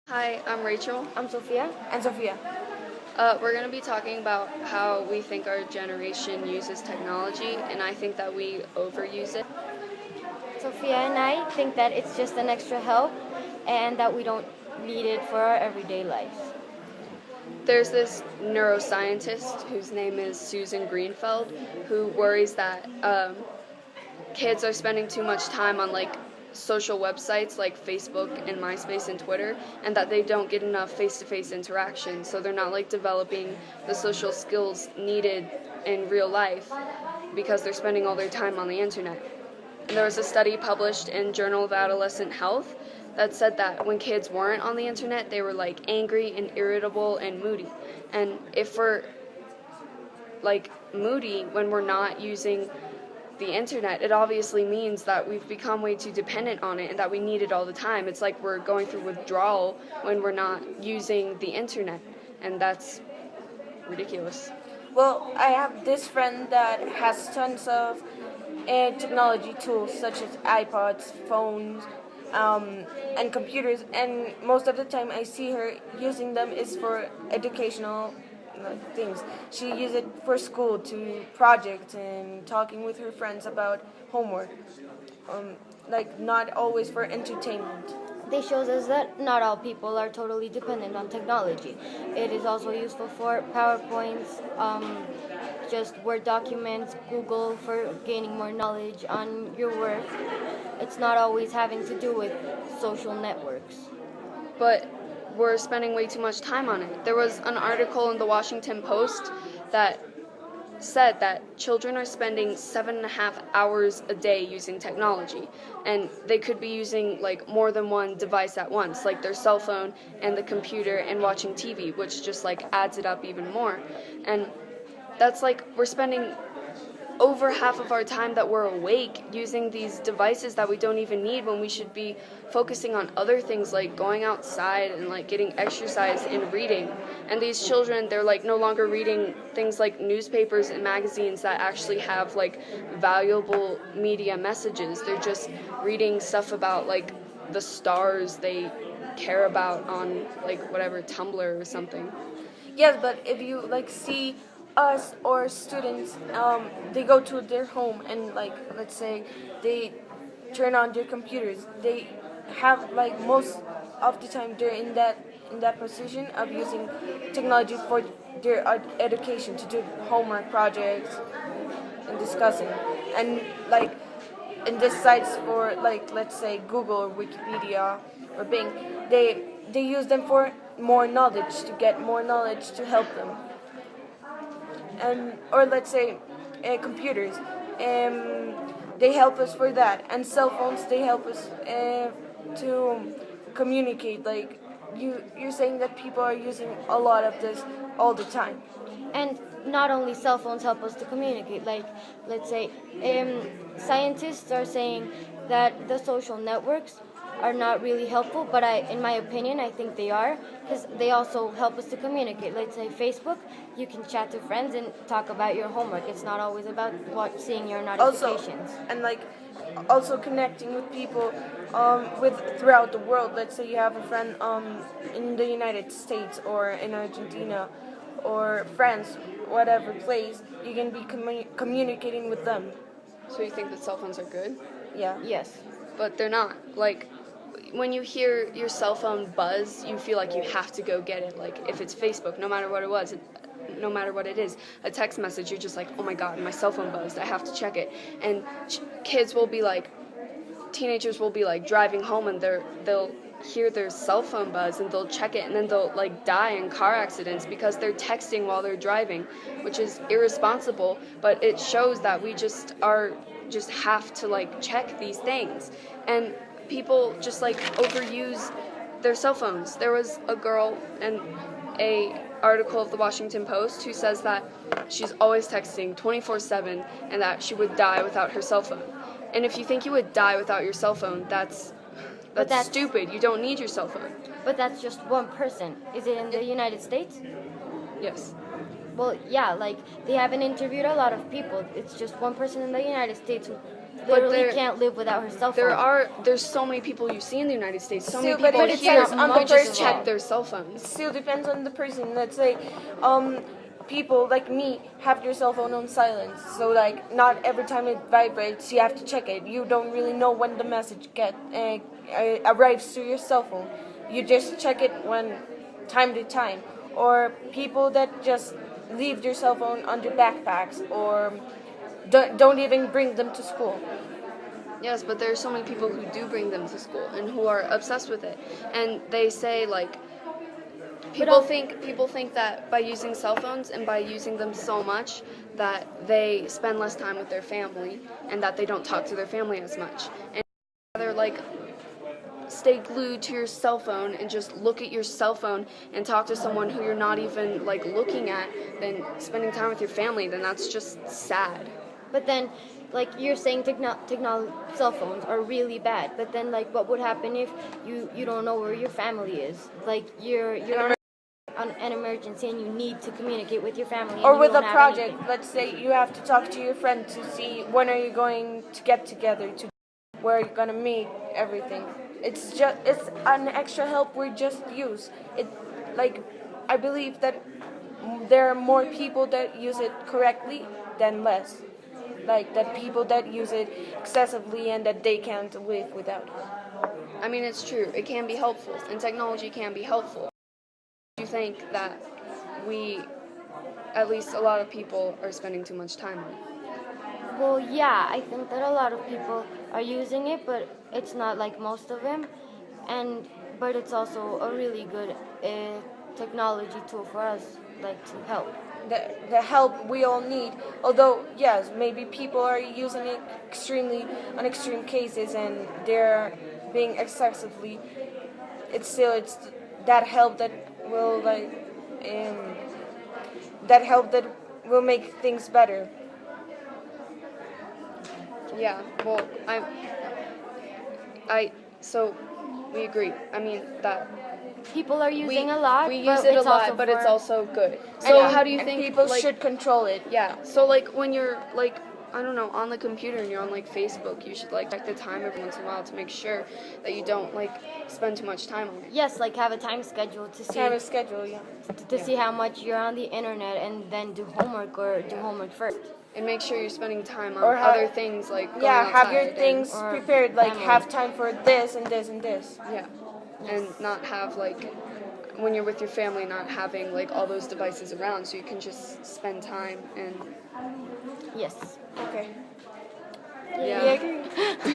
Hi, I'm Rachel. I'm Sophia. And Sophia. We're going to be talking about how we think our generation uses technology, and I think that we overuse it. Sophia and I think that it's just an extra help and that we don't need it for our everyday lives. There's this neuroscientist whose name is Susan Greenfeld who worries that kids are spending too much time on social websites like Facebook and MySpace and Twitter, and that they don't get enough face-to-face interaction, so they're not developing the social skills needed in real life because they're spending all their time on the internet. And there was a study published in Journal of Adolescent Health that said that when kids weren't on the internet, they were angry and irritable and moody. And if we're moody when we're not using the internet, it obviously means that we've become way too dependent on it and that we need it all the time. It's like we're going through withdrawal when we're not using the internet, and that's ridiculous. Well, I have this friend that has tons of technology tools such as iPods, phones, and computers, and most of the time I see her using them is for educational things. She uses it for school, to projects, and talking with her friends about homework. Not always for entertainment. This shows us that not all people are totally dependent on technology. It is also useful for PowerPoints, just Word documents, Google for gaining more knowledge on your work. It's not always having to do with social networks. But we're spending way too much time on it. There was an article in the Washington Post that said that children are spending 7.5 hours a day using technology, and they could be using more than one device at once, like their cell phone and the computer and watching TV, which just adds it up even more. And that's we're spending over half of our time that we're awake using these devices that we don't even need, when we should be focusing on other things like going outside and getting exercise and reading. And these children, they're no longer reading things like newspapers and magazines that actually have valuable media messages. They're just reading stuff about the stars they care about on whatever, Tumblr or something. Yes, but if you see us or students, they go to their home and let's say they turn on their computers. They have most of the time they're in that position of using technology for their education, to do homework projects and discussing, and in the sites for let's say Google or Wikipedia or Bing, they use them for more knowledge, to get more knowledge, to help them. And or let's say computers, they help us for that, and cell phones, they help us to communicate. You're saying that people are using a lot of this all the time. And not only cell phones help us to communicate, let's say scientists are saying that the social networks are not really helpful, but in my opinion, I think they are, because they also help us to communicate. Let's say Facebook, you can chat to friends and talk about your homework. It's not always about seeing your notifications. Also connecting with people with throughout the world. Let's say you have a friend in the United States or in Argentina, or France, whatever place, you can be communicating with them. So you think that cell phones are good? Yeah. Yes. But they're not. When you hear your cell phone buzz, you feel like you have to go get it. If it's Facebook, no matter what it is, a text message, you're just oh my god, my cell phone buzzed, I have to check it. And kids will be teenagers will be driving home, and they'll hear their cell phone buzz and they'll check it, and then they'll die in car accidents because they're texting while they're driving, which is irresponsible. But it shows that we just have to check these things, and people just overuse their cell phones. There was a girl in a article of the Washington Post who says that she's always texting 24/7 and that she would die without her cell phone. And if you think you would die without your cell phone, that's stupid. You don't need your cell phone. But that's just one person. Is it in the United States? Yes. Well, yeah, they haven't interviewed a lot of people. It's just one person in the United States who literally there- can't live without her cell phone. There's so many people you see in the United States, so many Still, but people it here depends on the who just person. check their cell phones. Still depends on the person. Let's say, people like me have their cell phone on silence, so like not every time it vibrates you have to check it. You don't really know when the message arrives to your cell phone. You just check it when time to time. Or people that just leave their cell phone on their backpacks or don't even bring them to school. Yes, but there are so many people who do bring them to school and who are obsessed with it. And they say like people think that by using cell phones and by using them so much that they spend less time with their family and that they don't talk to their family as much. And rather like stay glued to your cell phone and just look at your cell phone and talk to someone who you're not even like looking at than spending time with your family, then that's just sad. But then, like you're saying, cell phones are really bad. But then, like, what would happen if you don't know where your family is? Like you're on an emergency and you need to communicate with your family. And Or you with a don't have project, anything. let's say you have to talk to your friend to see when are you going to get together, to where you're gonna meet, everything. It's an extra help we just use. It like I believe that there are more people that use it correctly than less. Like that people that use it excessively and that they can't live without it. I mean, it's true. It can be helpful, and technology can be helpful. Do you think that at least a lot of people, are spending too much time on it? Well, yeah, I think that a lot of people are using it, but it's not like most of them. But it's also a really good technology tool for us, like to help. The help we all need. Although, yes, maybe people are using it on extreme cases and they're being excessively. It's that help that will make things better. Yeah. Well, so we agree. I mean that People are we using a lot. we but use it a it's lot, also but it's for- also good. So how do you And think people like, should control it? Yeah. So like when you're like I don't know on the computer and you're on like Facebook, you should like check the time every once in a while to make sure that you don't like spend too much time on it. Yes, like have a time schedule to see Time schedule, yeah. see how much you're on the internet and then do homework or do homework first. And make sure you're spending time on Or have- other things like going Yeah, have your outside things Or prepared. Like family. have time for this and this and this. Yeah. And not have like when you're with your family not having like all those devices around so you can just spend time and Yes. Okay. yeah. We agree.